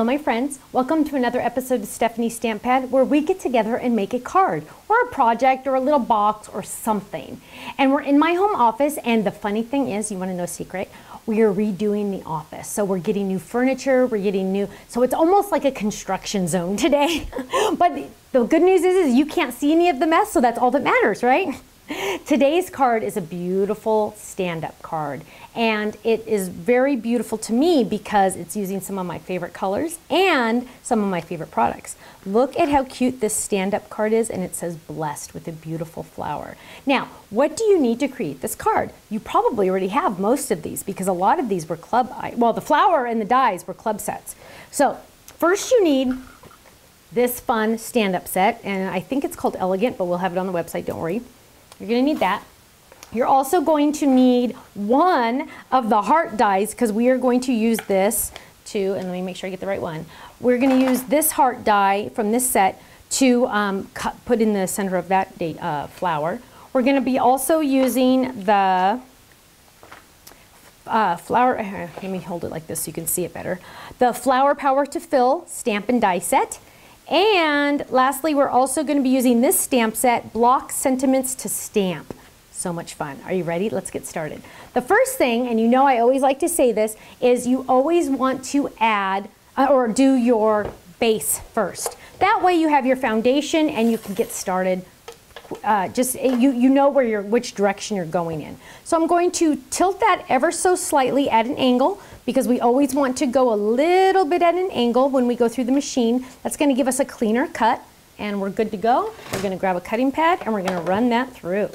Hello my friends, welcome to another episode of Stephanie's Stamp Pad where we get together and make a card or a project or a little box or something. And we're in my home office, and the funny thing is, you want to know a secret? We are redoing the office. So we're getting new furniture, we're getting new, so it's almost like a construction zone today. But the good news is you can't see any of the mess, so that's all that matters, right? Today's card is a beautiful stand-up card, and it is very beautiful to me because it's using some of my favorite colors and some of my favorite products. Look at how cute this stand-up card is, and it says blessed with a beautiful flower. Now, what do you need to create this card? You probably already have most of these because a lot of these were well, the flower and the dies were club sets. So first you need this fun stand-up set, and I think it's called Elegant, but we'll have it on the website, don't worry. You're going to need that. You're also going to need one of the heart dies because we are going to use this to, and let me make sure I get the right one. We're going to use this heart die from this set to put in the center of that flower. We're going to be also using the flower, let me hold it like this so you can see it better. The Flower Power to Fill stamp and die set. And lastly, we're also going to be using this stamp set, Block Sentiments to Stamp. So much fun. Are you ready? Let's get started. The first thing, and you know I always like to say this, is you always want to add or do your base first. That way you have your foundation and you can get started. You know which direction you're going in. So I'm going to tilt that ever so slightly at an angle because we always want to go a little bit at an angle when we go through the machine. That's going to give us a cleaner cut, and we're good to go. We're going to grab a cutting pad and we're going to run that through.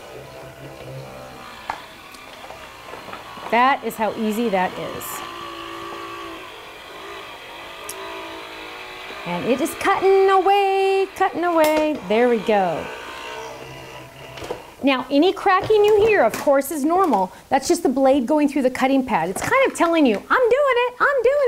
That is how easy that is. And it is cutting away, cutting away. There we go. Now, any cracking you hear, of course, is normal. That's just the blade going through the cutting pad. It's kind of telling you, I'm doing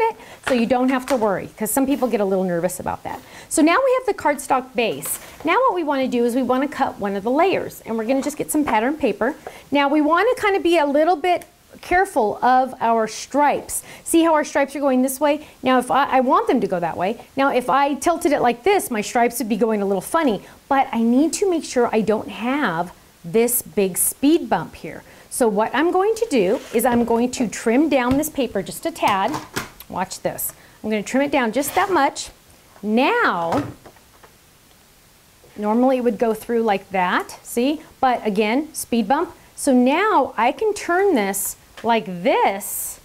it. So you don't have to worry, because some people get a little nervous about that. So now we have the cardstock base. Now what we want to do is we want to cut one of the layers, and we're going to just get some pattern paper. Now we want to kind of be a little bit careful of our stripes. See how our stripes are going this way? Now if I want them to go that way. Now if I tilted it like this, my stripes would be going a little funny, but I need to make sure I don't have this big speed bump here. So what I'm going to do is I'm going to trim down this paper just a tad. Watch this. I'm going to trim it down just that much. Now, normally it would go through like that, see? But again, speed bump. So now I can turn this like this,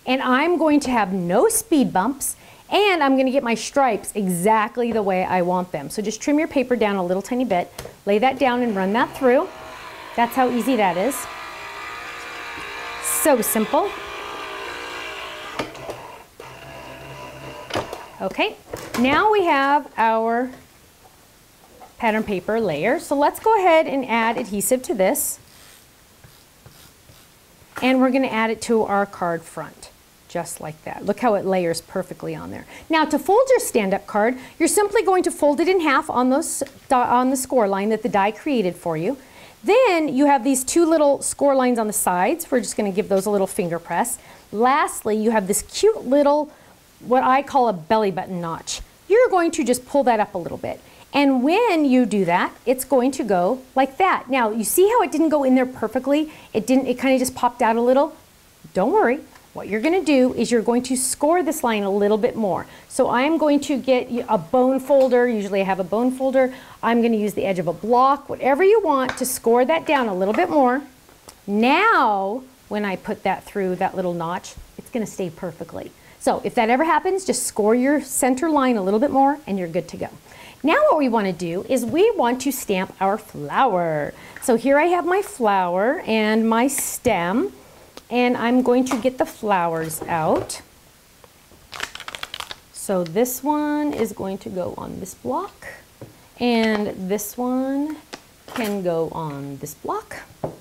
and I'm going to have no speed bumps, and I'm going to get my stripes exactly the way I want them. So just trim your paper down a little tiny bit, lay that down and run that through. That's how easy that is. So simple. Okay, now we have our pattern paper layer. So let's go ahead and add adhesive to this. And we're going to add it to our card front, just like that. Look how it layers perfectly on there. Now to fold your stand-up card, you're simply going to fold it in half on the score line that the die created for you. Then you have these two little score lines on the sides. We're just going to give those a little finger press. Lastly, you have this cute little, what I call a belly button notch. You're going to just pull that up a little bit. And when you do that, it's going to go like that. Now, you see how it didn't go in there perfectly? It kind of just popped out a little? Don't worry. What you're going to do is you're going to score this line a little bit more. So I'm going to get a bone folder. Usually I have a bone folder. I'm going to use the edge of a block, whatever you want to score that down a little bit more. Now, when I put that through that little notch, it's going to stay perfectly. So if that ever happens, just score your center line a little bit more and you're good to go. Now what we want to do is we want to stamp our flower. So here I have my flower and my stem. And I'm going to get the flowers out. So this one is going to go on this block, and this one can go on this block. So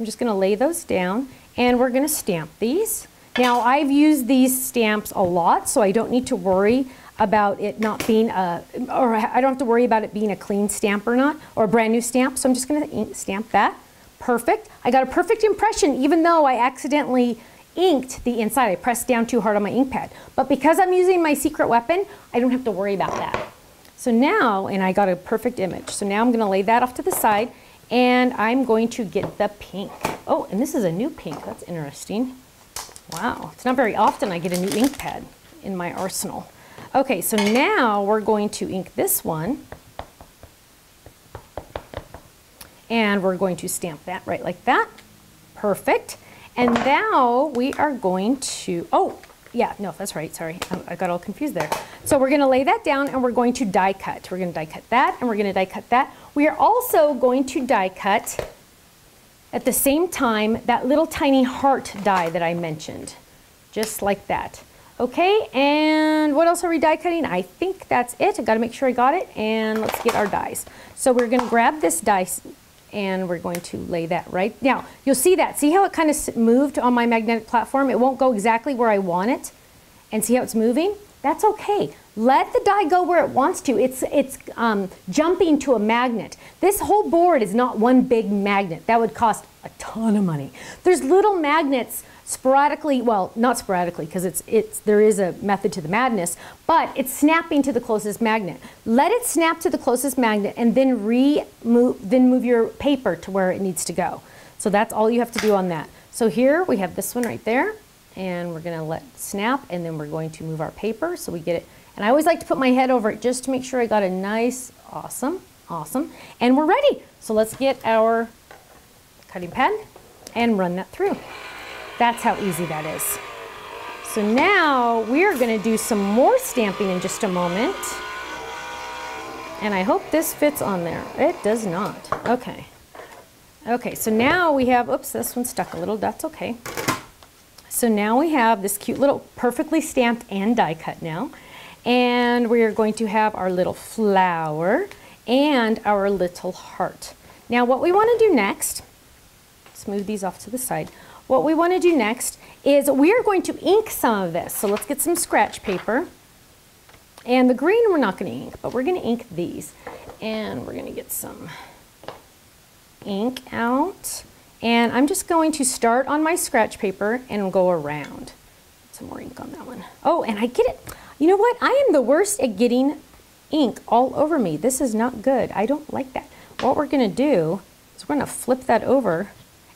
I'm just going to lay those down, and we're going to stamp these. Now I've used these stamps a lot, so I don't need to worry about it not being or I don't have to worry about it being a clean stamp or not, or a brand new stamp. So I'm just going to stamp that. Perfect. I got a perfect impression even though I accidentally inked the inside. I pressed down too hard on my ink pad. But because I'm using my secret weapon, I don't have to worry about that. So now, and I got a perfect image. So now I'm going to lay that off to the side, and I'm going to get the pink. Oh, and this is a new pink. That's interesting. Wow, it's not very often I get a new ink pad in my arsenal. Okay, so now we're going to ink this one. And we're going to stamp that right like that. Perfect. And now we are going to, oh, yeah, no, that's right, sorry. I got all confused there. So we're gonna lay that down and we're going to die cut. We're gonna die cut that and we're gonna die cut that. We are also going to die cut at the same time that little tiny heart die that I mentioned, just like that. Okay, and what else are we die cutting? I think that's it. I gotta make sure I got it, and let's get our dies. So we're gonna grab this dice and we're going to lay that right now. You'll see that. See how it kind of moved on my magnetic platform? It won't go exactly where I want it. And see how it's moving? That's okay. Let the die go where it wants to. It's jumping to a magnet. This whole board is not one big magnet. That would cost a ton of money. There's little magnets sporadically, well, not sporadically, because there is a method to the madness, but it's snapping to the closest magnet. Let it snap to the closest magnet and then move your paper to where it needs to go. So that's all you have to do on that. So here we have this one right there, and we're gonna let it snap, and then we're going to move our paper so we get it. And I always like to put my head over it just to make sure I got a nice, awesome, and we're ready. So let's get our cutting pad and run that through. That's how easy that is. So now we're going to do some more stamping in just a moment. And I hope this fits on there. It does not. Okay. Okay, so now we have, oops, this one stuck a little. That's okay. So now we have this cute little perfectly stamped and die cut now. And we are going to have our little flower and our little heart. Now what we want to do next, let's move these off to the side. What we want to do next is we are going to ink some of this. So let's get some scratch paper. And the green we're not going to ink, but we're going to ink these. And we're going to get some ink out. And I'm just going to start on my scratch paper and go around. Some more ink on that one. Oh, and I get it. You know what? I am the worst at getting ink all over me. This is not good. I don't like that. What we're going to do is we're going to flip that over.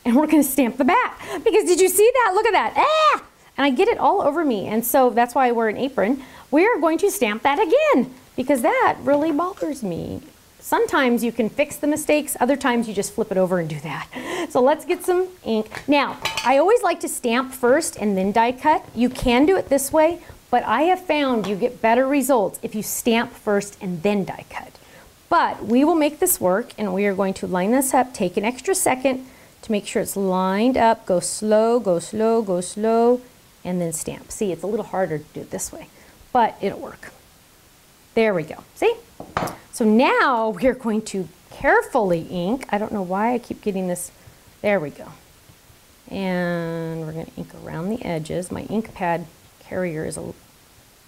And we're going to stamp the back. Because did you see that? Look at that. Ah! And I get it all over me. And so that's why I wear an apron. We are going to stamp that again because that really bothers me. Sometimes you can fix the mistakes. Other times you just flip it over and do that. So let's get some ink. Now, I always like to stamp first and then die cut. You can do it this way, but I have found you get better results if you stamp first and then die cut. But we will make this work, and we are going to line this up, take an extra second, to make sure it's lined up, go slow, go slow, go slow, and then stamp. See, it's a little harder to do it this way, but it'll work. There we go, see? So now we're going to carefully ink. I don't know why I keep getting this. There we go. And we're gonna ink around the edges. My ink pad carrier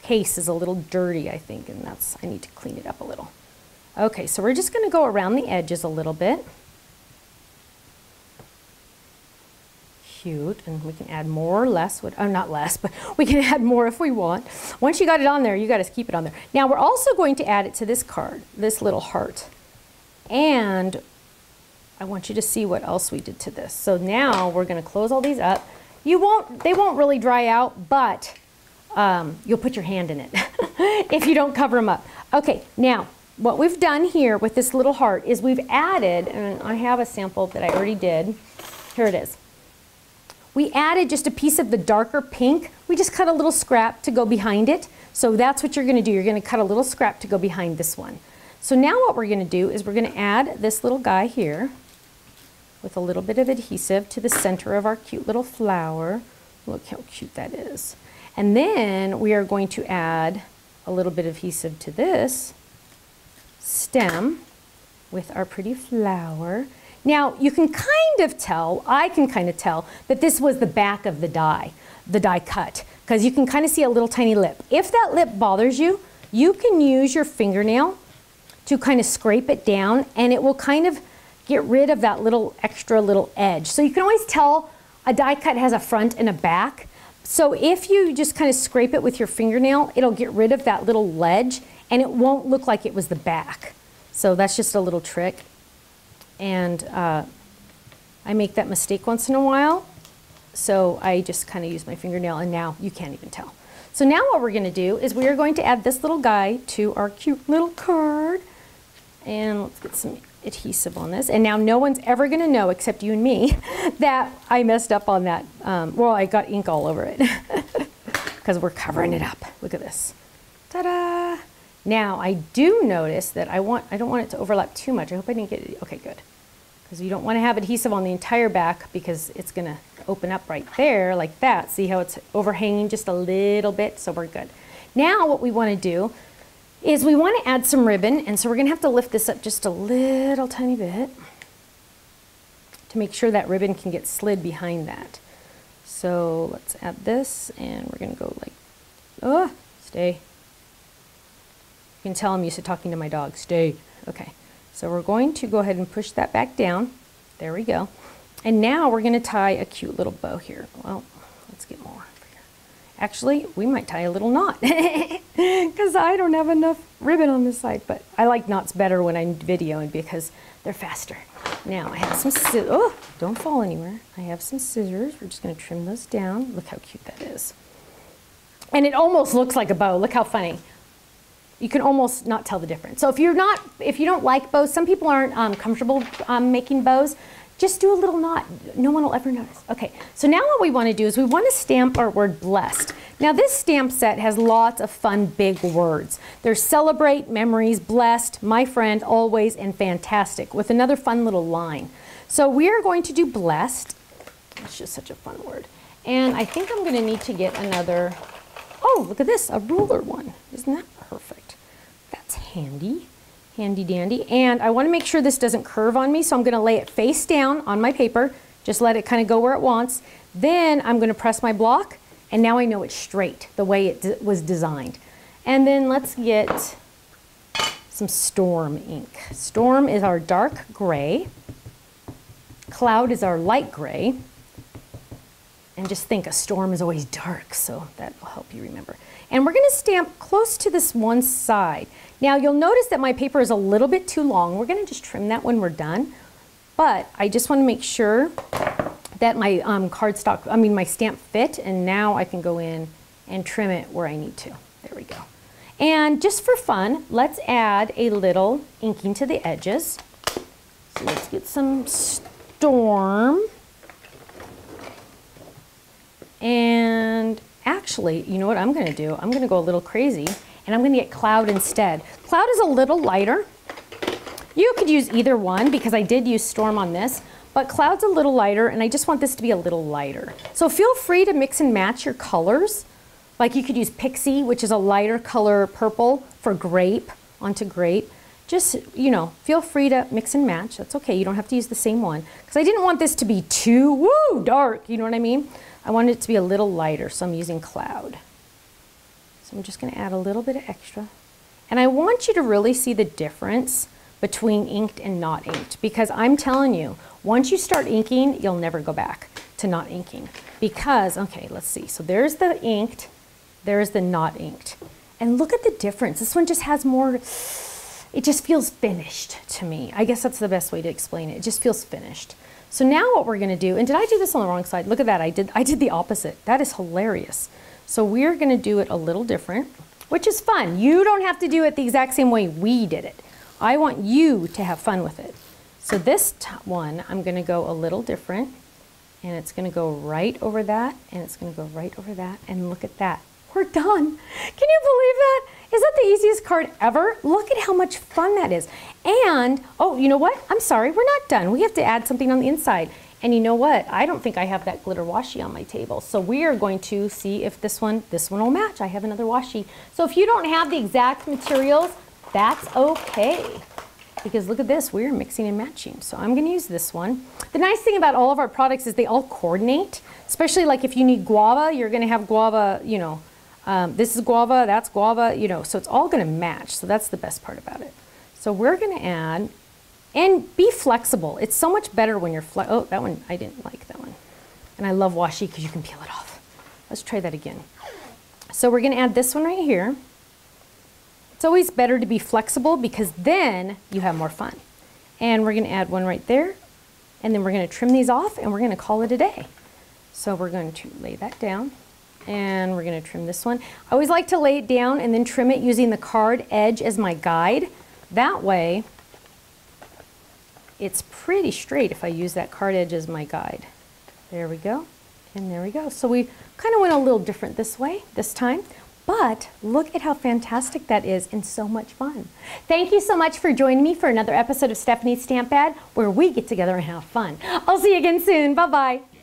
case is a little dirty, I think, and I need to clean it up a little. Okay, so we're just gonna go around the edges a little bit. Cute, and we can add more or less, not less, but we can add more if we want. Once you got it on there, you got to keep it on there. Now we're also going to add it to this card, this little heart. And I want you to see what else we did to this. So now we're going to close all these up. They won't really dry out, but you'll put your hand in it if you don't cover them up. Okay, now what we've done here with this little heart is we've added, and I have a sample that I already did. Here it is. We added just a piece of the darker pink. We just cut a little scrap to go behind it. So that's what you're going to do. You're going to cut a little scrap to go behind this one. So now what we're going to do is we're going to add this little guy here with a little bit of adhesive to the center of our cute little flower. Look how cute that is. And then we are going to add a little bit of adhesive to this stem with our pretty flower. Now, you can kind of tell, I can kind of tell, that this was the back of the die cut, because you can kind of see a little tiny lip. If that lip bothers you, you can use your fingernail to kind of scrape it down, and it will kind of get rid of that little extra little edge. So you can always tell, A die cut has a front and a back. So if you just kind of scrape it with your fingernail, it'll get rid of that little ledge and it won't look like it was the back. So that's just a little trick. And I make that mistake once in a while. So I just kind of use my fingernail and now you can't even tell. So now what we're going to do is we are going to add this little guy to our cute little card. And let's get some adhesive on this. And now no one's ever going to know, except you and me, that I messed up on that. Well, I got ink all over it because we're covering it up. Look at this. Ta-da! Now I do notice that I don't want it to overlap too much. I hope I didn't get it. Okay, good. Because you don't want to have adhesive on the entire back because it's going to open up right there like that. See how it's overhanging just a little bit? So we're good. Now what we want to do is we want to add some ribbon, and so we're going to have to lift this up just a little tiny bit to make sure that ribbon can get slid behind that. So let's add this, and we're going to go like, oh, stay. You can tell I'm used to talking to my dog. Stay. Okay. So we're going to go ahead and push that back down. There we go. And now we're going to tie a cute little bow here. Well, let's get more. Actually, we might tie a little knot because I don't have enough ribbon on this side, but I like knots better when I'm videoing because they're faster. Now I have some scissors. Oh, don't fall anywhere. I have some scissors. We're just going to trim those down. Look how cute that is. And it almost looks like a bow. Look how funny. You can almost not tell the difference. So if you don't like bows, some people aren't comfortable making bows, just do a little knot. No one will ever notice. Okay, so now what we want to do is we want to stamp our word blessed. Now this stamp set has lots of fun big words. There's celebrate, memories, blessed, my friend, always, and fantastic with another fun little line. So we are going to do blessed. It's just such a fun word. And I think I'm going to need to get another, oh, look at this, a ruler one. Isn't that perfect? That's handy. Handy dandy. And I want to make sure this doesn't curve on me, so I'm going to lay it face down on my paper. Just let it kind of go where it wants. Then I'm going to press my block, and now I know it's straight, the way it was designed. And then let's get some Storm ink. Storm is our dark gray. Cloud is our light gray. And just think, a storm is always dark, so that will help you remember. And we're going to stamp close to this one side. Now you'll notice that my paper is a little bit too long. We're going to just trim that when we're done. But I just want to make sure that my my stamp fit, and now I can go in and trim it where I need to. There we go. And just for fun, let's add a little inking to the edges. So let's get some Storm. And actually, you know what I'm going to do? I'm going to go a little crazy, and I'm going to get Cloud instead. Cloud is a little lighter. You could use either one because I did use Storm on this, but Cloud's a little lighter, and I just want this to be a little lighter. So feel free to mix and match your colors. Like you could use Pixie, which is a lighter color purple, for grape, onto grape. Just, you know, feel free to mix and match. That's okay. You don't have to use the same one. Because I didn't want this to be too, dark. You know what I mean? I wanted it to be a little lighter, so I'm using Cloud. So I'm just going to add a little bit of extra. And I want you to really see the difference between inked and not inked. Because I'm telling you, once you start inking, you'll never go back to not inking. Because, okay, let's see. So there's the inked, there's the not inked. And look at the difference. This one just has more, it just feels finished to me. I guess that's the best way to explain it. It just feels finished. So now what we're going to do, and did I do this on the wrong side? Look at that, I did the opposite. That is hilarious. So we're going to do it a little different, which is fun. You don't have to do it the exact same way we did it. I want you to have fun with it. So this one, I'm going to go a little different, and it's going to go right over that, and it's going to go right over that, and look at that. We're done. Can you believe that? Is that the easiest card ever? Look at how much fun that is. And, oh, you know what? I'm sorry, we're not done. We have to add something on the inside. And you know what? I don't think I have that glitter washi on my table. So we are going to see if this one will match. I have another washi. So if you don't have the exact materials, that's okay. Because look at this, we're mixing and matching. So I'm gonna use this one. The nice thing about all of our products is they all coordinate, especially like if you need guava, you're gonna have guava, you know, this is guava, that's guava, you know, so it's all gonna match. So that's the best part about it. So we're gonna add, and be flexible. It's so much better when you're oh, that one, I didn't like that one. And I love washi because you can peel it off. Let's try that again. So we're going to add this one right here. It's always better to be flexible because then you have more fun. And we're going to add one right there. And then we're going to trim these off and we're going to call it a day. So we're going to lay that down and we're going to trim this one. I always like to lay it down and then trim it using the card edge as my guide. That way it's pretty straight if I use that card edge as my guide. There we go. And there we go. So we kind of went a little different this way this time. But look at how fantastic that is and so much fun. Thank you so much for joining me for another episode of Stephanie's Stamp Pad, where we get together and have fun. I'll see you again soon. Bye-bye.